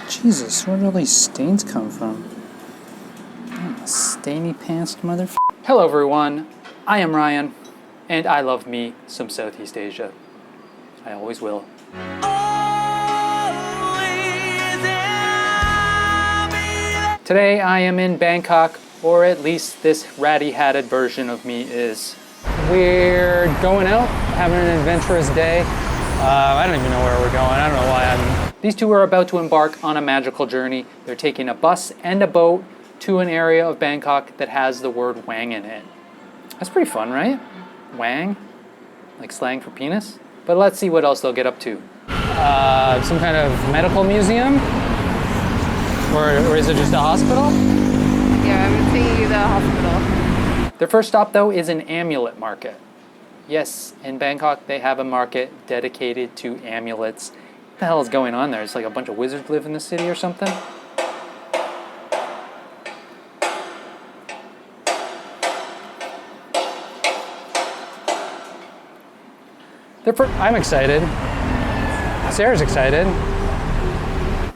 Jesus, where did all these stains come from? I'm a stainy pantsed motherfucker. Hello everyone, I am Ryan, and I love me some Southeast Asia. I always will. Today I am in Bangkok, or at least this ratty-hatted version of me is. We're going out, having an adventurous day. I don't even know where we're going. I don't know why These two are about to embark on a magical journey. They're taking a bus and a boat to an area of Bangkok that has the word Wang in it. That's pretty fun, right? Wang? Like slang for penis? But let's see what else they'll get up to. Some kind of medical museum? Or is it just a hospital? Yeah, I'm taking the hospital. Their first stop, though, is an Amulet Market. Yes, in Bangkok, they have a market dedicated to amulets. What the hell is going on there? It's like a bunch of wizards live in the city or something? I'm excited. Sarah's excited.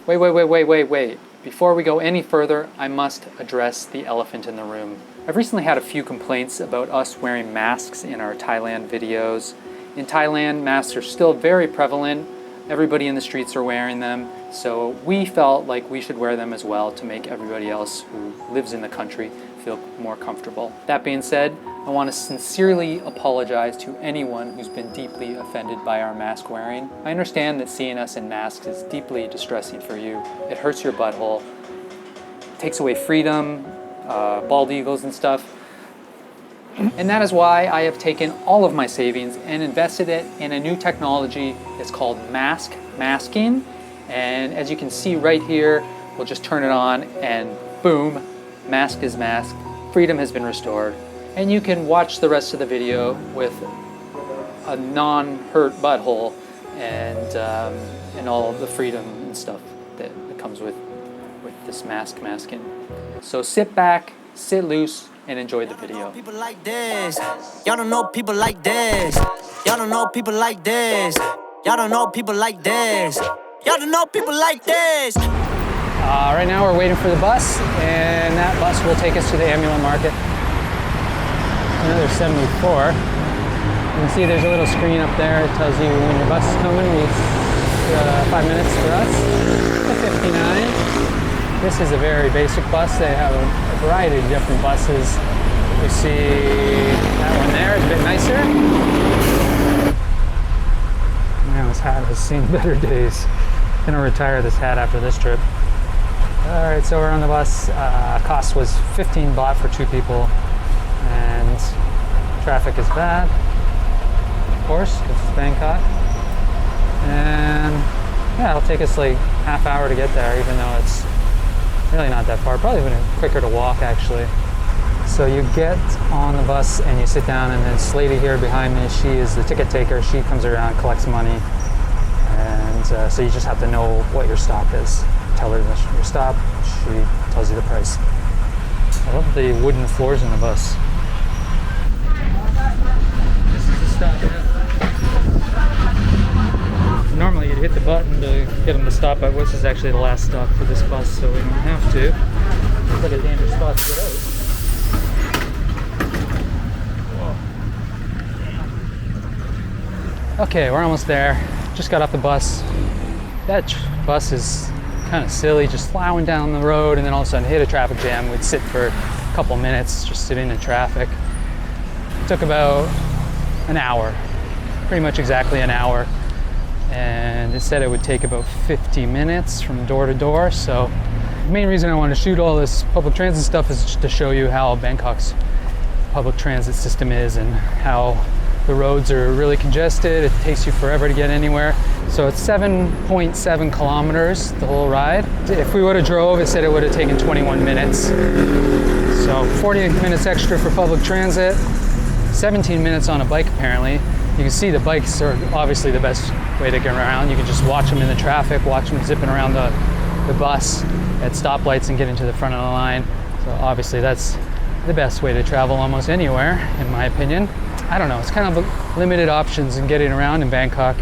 Wait. Before we go any further, I must address the elephant in the room. I've recently had a few complaints about us wearing masks in our Thailand videos. In Thailand, masks are still very prevalent. Everybody in the streets are wearing them, so we felt like we should wear them as well to make everybody else who lives in the country feel more comfortable. That being said, I want to sincerely apologize to anyone who's been deeply offended by our mask wearing. I understand that seeing us in masks is deeply distressing for you. It hurts your butthole, takes away freedom, bald eagles and stuff. And that is why I have taken all of my savings and invested it in a new technology. It's called masking. And as you can see right here, we'll just turn it on and boom, mask is masked. Freedom has been restored. And you can watch the rest of the video with a non-hurt butthole and all of the freedom and stuff that comes with this masking. So sit back, sit loose, and enjoy the video. People like this. Y'all don't know people like this. Y'all don't know people like this. Y'all don't know people like this. Y'all don't know people like this. Right now we're waiting for the bus, and that bus will take us to the Amulet Market. Another 74. You can see there's a little screen up there. It tells you when your bus is coming. It's 5 minutes for us. 59. This is a very basic bus. They have a variety of different buses. You see that one there is a bit nicer. Man, this hat has seen better days. I'm gonna retire this hat after this trip. All right, so we're on the bus. Cost was 15 baht for 2 people, and traffic is bad, of course, because it's Bangkok. And yeah, it'll take us like half hour to get there, even though it's really not that far. Probably even quicker to walk, actually. So you get on the bus and you sit down, and then this lady here behind me, she is the ticket taker. She comes around, collects money, and so you just have to know what your stop is. Tell her your stop, she tells you the price. I love the wooden floors in the bus. This is the stop, yeah. Normally you'd hit the button to get them to stop, but this is actually the last stop for this bus, so we don't have to. It's like a dangerous spot to get out. Whoa. Okay, we're almost there. Just got off the bus. That bus is kind of silly, just plowing down the road, and then all of a sudden hit a traffic jam. We'd sit for a couple minutes just sitting in traffic. It took about an hour, pretty much exactly an hour. And it said it would take about 50 minutes from door to door. So the main reason I want to shoot all this public transit stuff is just to show you how Bangkok's public transit system is and how the roads are really congested. It takes you forever to get anywhere. So it's 7.7 kilometers, the whole ride. If we would have drove, it said it would have taken 21 minutes. So 40 minutes extra for public transit, 17 minutes on a bike apparently. You can see the bikes are obviously the best way to get around. You can just watch them in the traffic, watch them zipping around the bus at stoplights and get into the front of the line. So obviously that's the best way to travel almost anywhere, in my opinion. I don't know, it's kind of limited options in getting around in Bangkok.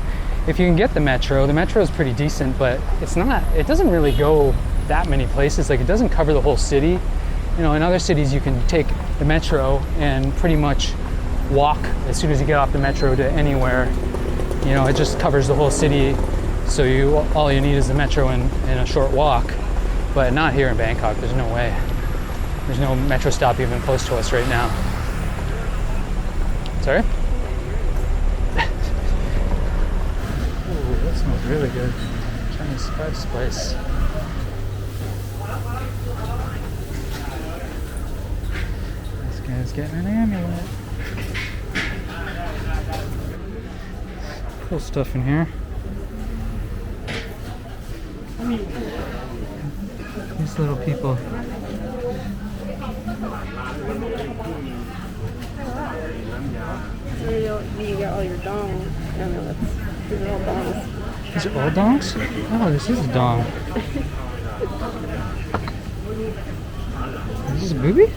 if you can get the metro is pretty decent, but it doesn't really go that many places. Like, it doesn't cover the whole city. You know, in other cities you can take the metro and pretty much walk as soon as you get off the metro to anywhere. You know, it just covers the whole city, so all you need is the metro and a short walk. But not here in Bangkok. There's no way. There's no metro stop even close to us right now. Sorry? Ooh, that smells really good. Chinese spice place. This guy's getting an amulet. Cool stuff in here. These little people. You got all your dong amulets. These are all dongs. These are all dongs? Oh, this is a dong. Is this a booby?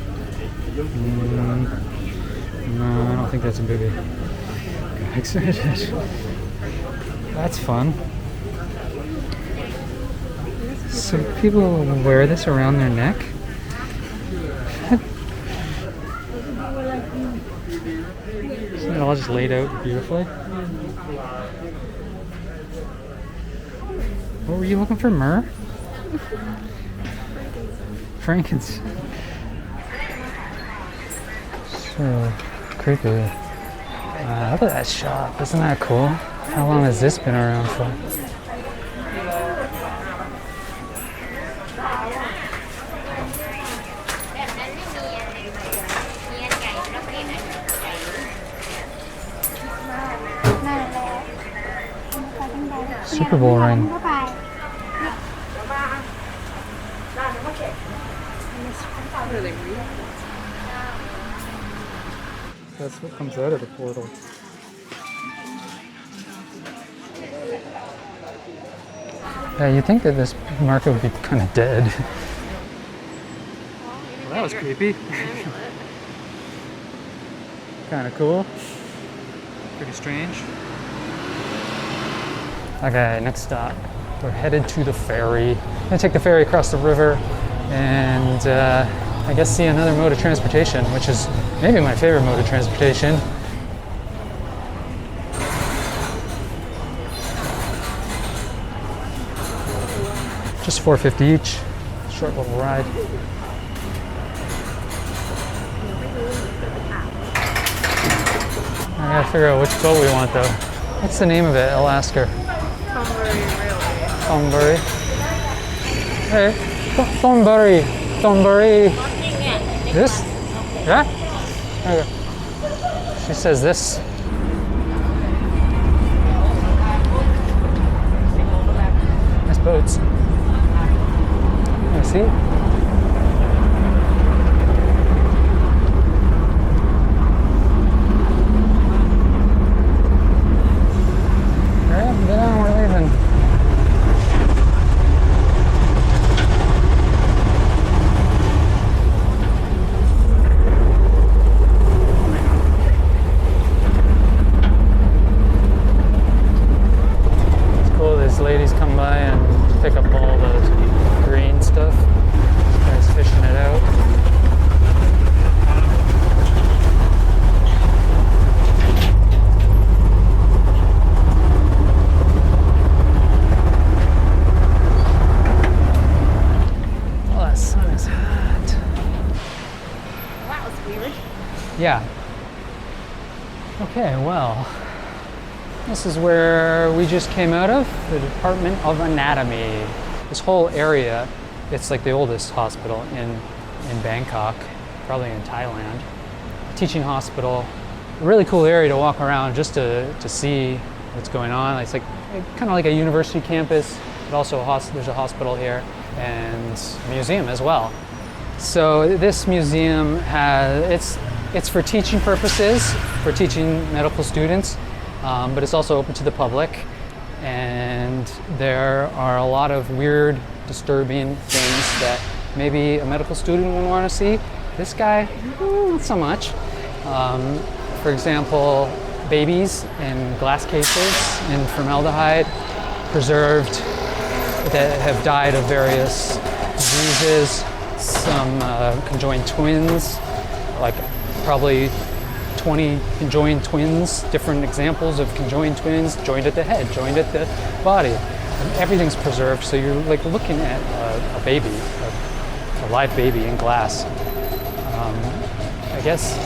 No, I don't think that's a booby. Got excited. That's fun. So people wear this around their neck? Isn't it all just laid out beautifully? What were you looking for, myrrh? Frankincense. So creepy. Look at that shop. Isn't that cool? How long has this been around for? Super Bowl ring. That's what comes out of the portal. Yeah, you'd think that this market would be kind of dead. Well, that was creepy. Kind of cool. Pretty strange. Okay, next stop. We're headed to the ferry. I'm gonna take the ferry across the river and I guess see another mode of transportation, which is maybe my favorite mode of transportation. Just $4.50 each. Short little ride. I gotta figure out which boat we want though. What's the name of it? I'll ask her. Thornbury. Hey, Thornbury. Thornbury. This? Yeah? Okay. She says this. Nice boats. You see? Alright, get on, we're leaving. It's cool, these ladies come by and pick up all the green stuff. This guy's fishing it out. Yeah. Okay, well, this is where we just came out of, the Department of Anatomy. This whole area, it's like the oldest hospital in Bangkok, probably in Thailand. Teaching hospital, a really cool area to walk around just to see what's going on. It's like kind of like a university campus, but also there's a hospital here and a museum as well. So this museum it's for teaching purposes, for teaching medical students, but it's also open to the public. And there are a lot of weird, disturbing things that maybe a medical student would want to see. This guy, not so much. For example, babies in glass cases in formaldehyde, preserved, that have died of various diseases. Some conjoined twins, like probably 20 conjoined twins, different examples of conjoined twins, joined at the head, joined at the body. And everything's preserved, so you're like looking at a baby, a live baby in glass. I guess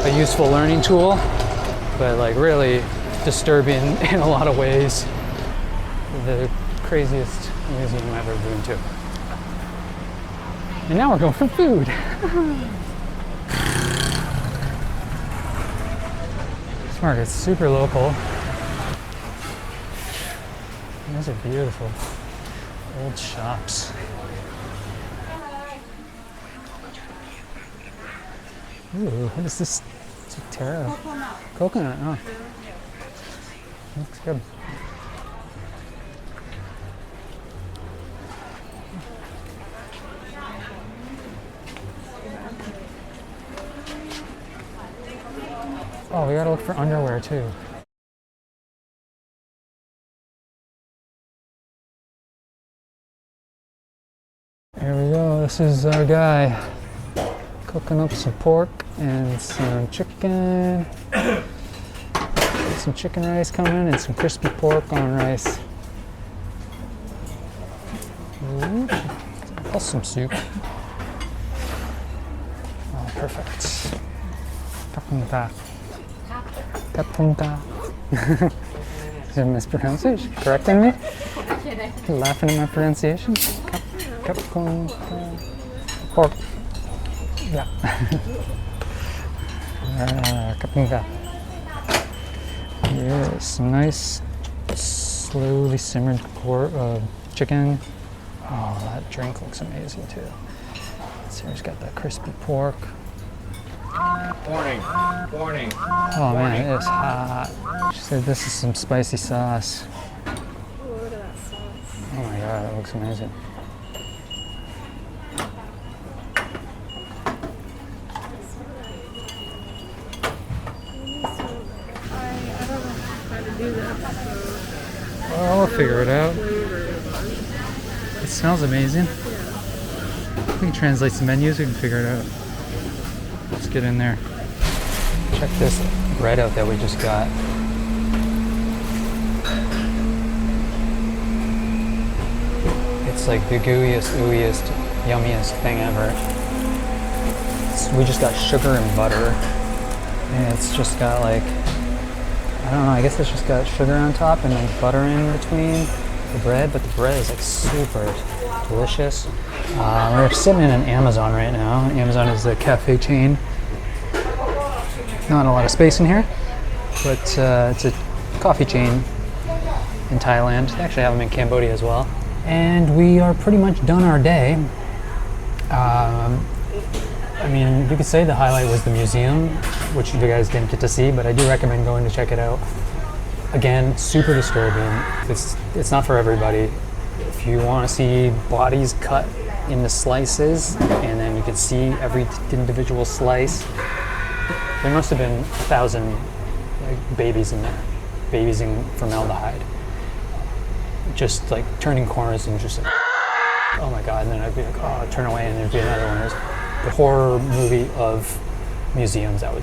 a useful learning tool, but like really disturbing in a lot of ways. The craziest museum I've ever been to. And now we're going for food. This market's super local. These are beautiful. Old shops. Ooh, what is this? It's a taro. Coconut, oh. Looks good. Oh, we gotta look for underwear too. Here we go, this is our guy cooking up some pork and some chicken. Some chicken rice coming and some crispy pork on rice. Ooh, plus some soup. Oh, perfect. Kapunta. Kapunta. Did I mispronounce it? Correcting me? You're laughing at my pronunciation? Kapunta. Pork. Yeah. Kapunta. Yes, nice, slowly simmered chicken. Oh, that drink looks amazing too. Sarah's got that crispy pork. Morning. Oh man, it is hot. She said this is some spicy sauce. Look at that sauce. Oh my god, it looks amazing. I don't know how to do that. Well, we'll figure it out. It smells amazing. We can translate some menus, we can figure it out. Let's get in there. Check this bread out that we just got. It's like the gooeyest, ooeyest, yummiest thing ever. We just got sugar and butter. And it's just got like, I don't know, I guess it's just got sugar on top and then butter in between the bread, but the bread is like super delicious. We're sitting in an Amazon right now. Amazon is a cafe chain. Not a lot of space in here, but it's a coffee chain in Thailand. They actually have them in Cambodia as well. And we are pretty much done our day. I mean, you could say the highlight was the museum, which you guys didn't get to see, but I do recommend going to check it out. Again, super disturbing. It's not for everybody. If you want to see bodies cut into slices, and then you can see every individual slice, there must have been 1,000 babies in there, babies in formaldehyde, just like turning corners and just like, oh my god, and then I'd be like, oh, I'd turn away and there'd be another one. It was the horror movie of museums, I would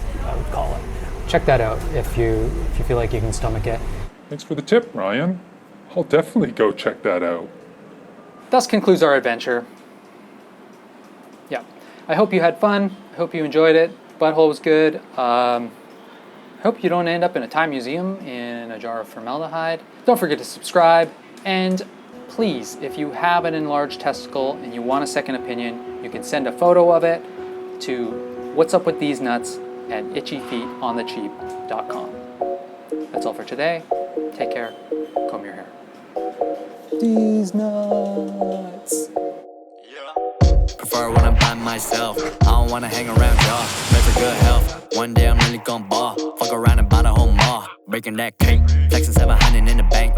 call it. Check that out if you feel like you can stomach it. Thanks for the tip, Ryan. I'll definitely go check that out. Thus concludes our adventure. Yeah, I hope you had fun. I hope you enjoyed it. Butthole was good. I hope you don't end up in a Thai museum in a jar of formaldehyde. Don't forget to subscribe. And please, if you have an enlarged testicle and you want a second opinion, you can send a photo of it to whatsupwiththesenuts@itchyfeetonthecheap.com. That's all for today. Take care. Comb your hair. These nuts. Prefer when I'm by myself. I don't wanna hang around y'all. Pray for good health. One day I'm really gon' ball. Fuck around and buy the whole mall. Breaking that cake. Flexing 700 in the bank.